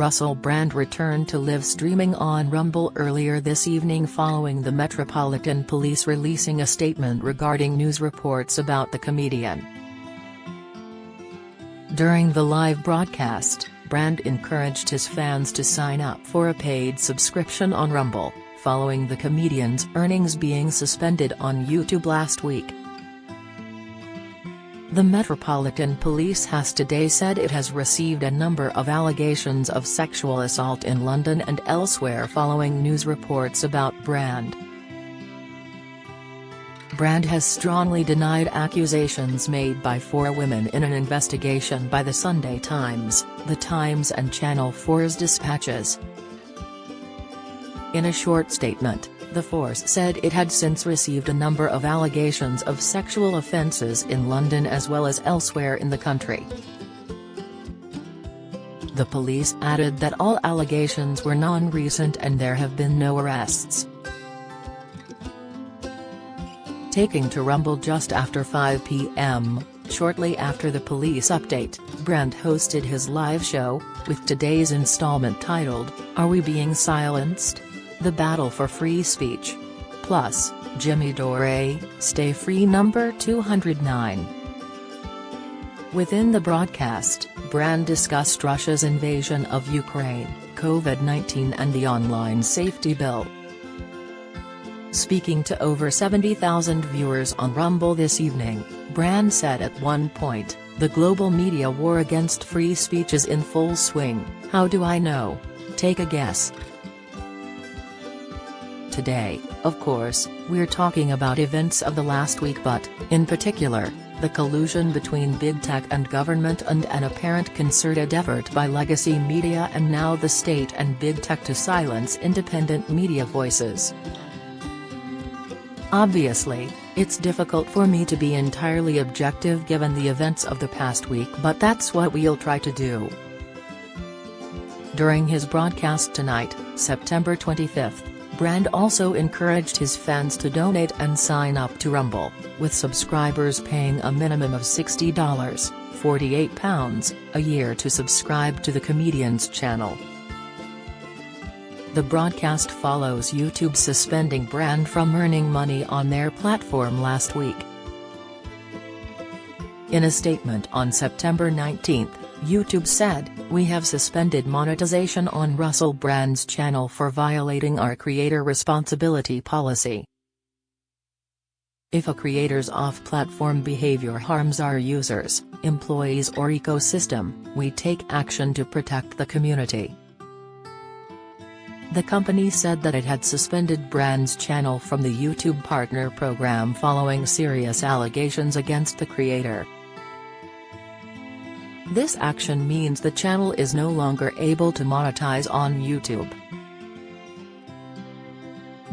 Russell Brand returned to live streaming on Rumble earlier this evening following the Metropolitan Police releasing a statement regarding news reports about the comedian. During the live broadcast, Brand encouraged his fans to sign up for a paid subscription on Rumble, following the comedian's earnings being suspended on YouTube last week. The Metropolitan Police has today said it has received a number of allegations of sexual assault in London and elsewhere following news reports about Brand. Brand has strongly denied accusations made by 4 women in an investigation by The Sunday Times, The Times and Channel 4's dispatches. In a short statement, the force said it had since received a number of allegations of sexual offences in London as well as elsewhere in the country. The police added that all allegations were non-recent and there have been no arrests. Taking to Rumble just after 5 p.m., shortly after the police update, Brand hosted his live show, with today's installment titled, "Are We Being Silenced? The Battle for Free Speech." Plus, Jimmy Dore, Stay Free number 209. Within the broadcast, Brand discussed Russia's invasion of Ukraine, COVID-19 and the online safety bill. Speaking to over 70,000 viewers on Rumble this evening, Brand said at one point, "The global media war against free speech is in full swing. How do I know? Take a guess." Today, of course, we're talking about events of the last week but, in particular, the collusion between big tech and government and an apparent concerted effort by legacy media and now the state and big tech to silence independent media voices. Obviously, it's difficult for me to be entirely objective given the events of the past week, but that's what we'll try to do. During his broadcast tonight, September 25th, Brand also encouraged his fans to donate and sign up to Rumble, with subscribers paying a minimum of $60 (£48) a year to subscribe to the comedian's channel. The broadcast follows YouTube suspending Brand from earning money on their platform last week. In a statement on September 19th, YouTube said, "We have suspended monetization on Russell Brand's channel for violating our creator responsibility policy. If a creator's off-platform behavior harms our users, employees or ecosystem, we take action to protect the community." The company said that it had suspended Brand's channel from the YouTube Partner Program following serious allegations against the creator. This action means the channel is no longer able to monetize on YouTube.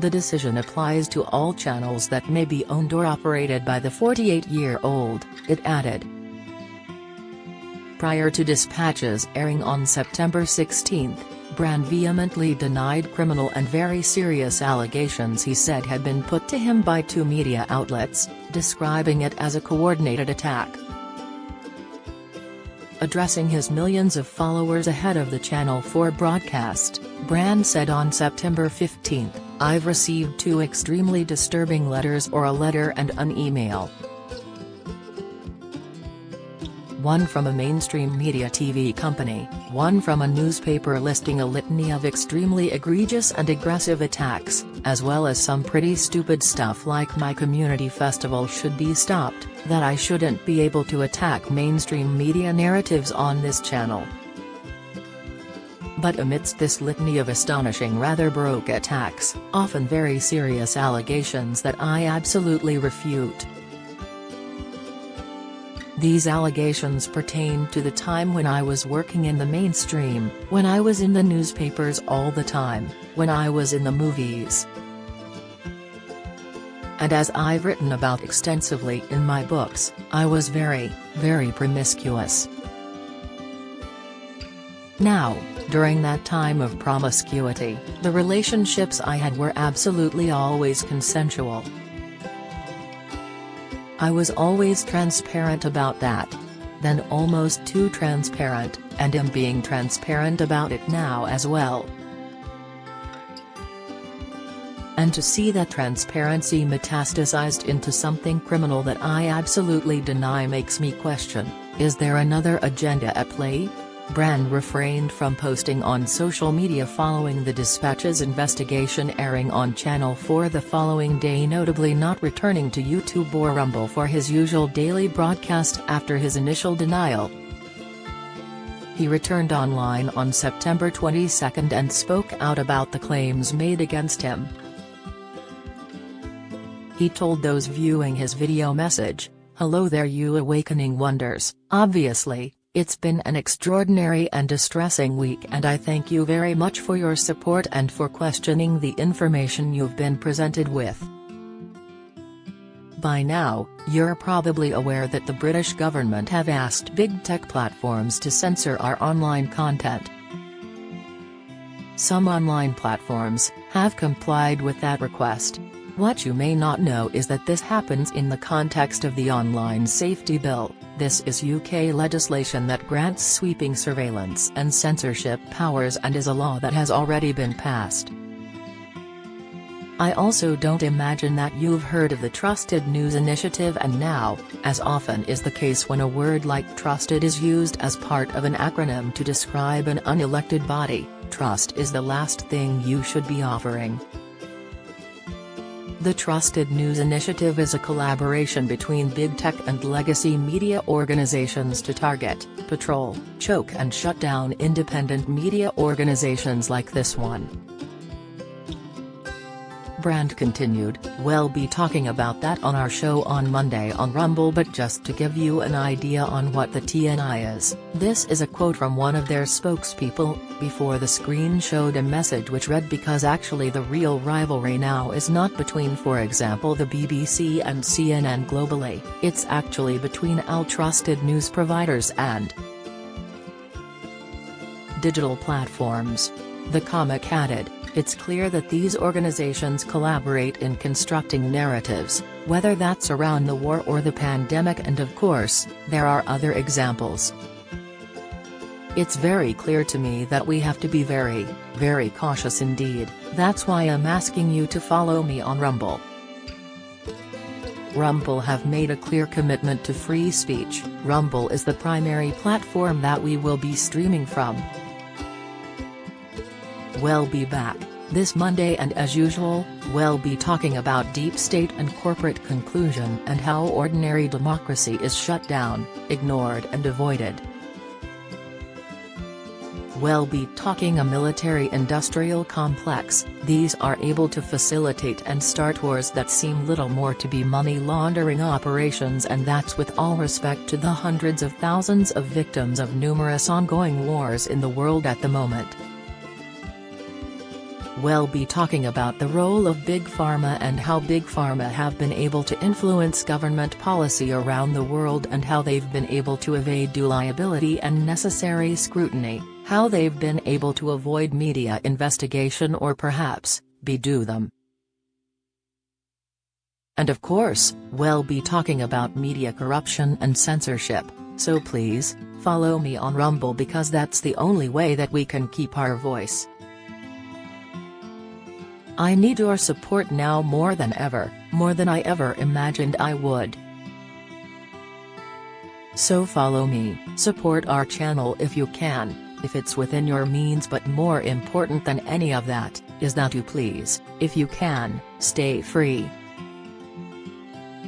The decision applies to all channels that may be owned or operated by the 48-year-old, it added. Prior to dispatches airing on September 16th, Brand vehemently denied criminal and very serious allegations he said had been put to him by 2 media outlets, describing it as a coordinated attack. Addressing his millions of followers ahead of the Channel 4 broadcast, Brand said on September 15th, "I've received 2 extremely disturbing letters, or a letter and an email. One from a mainstream media TV company, one from a newspaper listing a litany of extremely egregious and aggressive attacks, as well as some pretty stupid stuff like my community festival should be stopped, that I shouldn't be able to attack mainstream media narratives on this channel. But amidst this litany of astonishing rather baroque attacks, often very serious allegations that I absolutely refute. These allegations pertain to the time when I was working in the mainstream, when I was in the newspapers all the time, when I was in the movies. And as I've written about extensively in my books, I was very, very promiscuous. Now, during that time of promiscuity, the relationships I had were absolutely always consensual. I was always transparent about that. then almost too transparent, and am being transparent about it now as well. And to see that transparency metastasized into something criminal that I absolutely deny makes me question, is there another agenda at play? Brand refrained from posting on social media following the Dispatch's investigation airing on Channel 4 the following day, notably not returning to YouTube or Rumble for his usual daily broadcast after his initial denial. He returned online on September 22 and spoke out about the claims made against him. He told those viewing his video message, "Hello there you awakening wonders, obviously. It's been an extraordinary and distressing week and I thank you very much for your support and for questioning the information you've been presented with. By now, you're probably aware that the British government have asked big tech platforms to censor our online content. Some online platforms have complied with that request. What you may not know is that this happens in the context of the Online Safety Bill. This is UK legislation that grants sweeping surveillance and censorship powers and is a law that has already been passed. I also don't imagine that you've heard of the Trusted News Initiative, and now, as often is the case when a word like trusted is used as part of an acronym to describe an unelected body, trust is the last thing you should be offering. The Trusted News Initiative is a collaboration between big tech and legacy media organizations to target, patrol, choke and shut down independent media organizations like this one. Brand continued, "We'll be talking about that on our show on Monday on Rumble, but just to give you an idea on what the TNI is, this is a quote from one of their spokespeople." Before the screen showed a message which read, "Because actually the real rivalry now is not between, for example, the BBC and CNN globally, it's actually between our trusted news providers and digital platforms." The comic added, "It's clear that these organizations collaborate in constructing narratives, whether that's around the war or the pandemic, and of course, there are other examples. It's very clear to me that we have to be very, very cautious indeed. That's why I'm asking you to follow me on Rumble." Rumble have made a clear commitment to free speech. Rumble is the primary platform that we will be streaming from. We'll be back this Monday, and as usual, we'll be talking about deep state and corporate conclusion and how ordinary democracy is shut down, ignored and avoided. We'll be talking a military-industrial complex. These are able to facilitate and start wars that seem little more to be money laundering operations, and that's with all respect to the hundreds of thousands of victims of numerous ongoing wars in the world at the moment. We'll be talking about the role of Big Pharma and how Big Pharma have been able to influence government policy around the world and how they've been able to evade due liability and necessary scrutiny, how they've been able to avoid media investigation or perhaps, bedo them. And of course, we'll be talking about media corruption and censorship, so please, follow me on Rumble because that's the only way that we can keep our voice. I need your support now more than ever, more than I ever imagined I would. So follow me, support our channel if you can, if it's within your means, but more important than any of that, is that you please, if you can, stay free.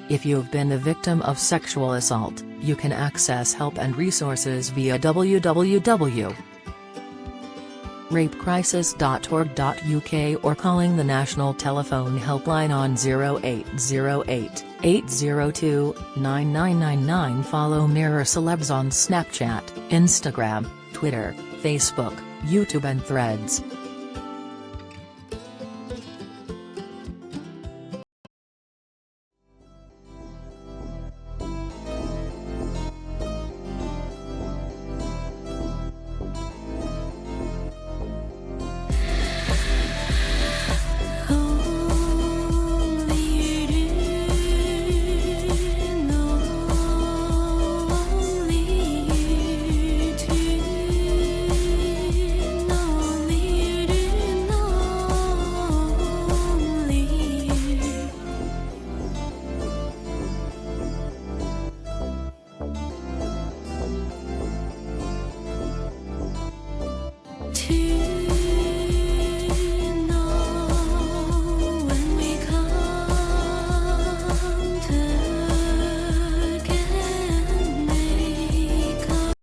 If you've been the victim of sexual assault, you can access help and resources via www.rapecrisis.org.uk or calling the national telephone helpline on 0808 802 9999. Follow Mirror Celebs on Snapchat, Instagram, Twitter, Facebook, YouTube and Threads.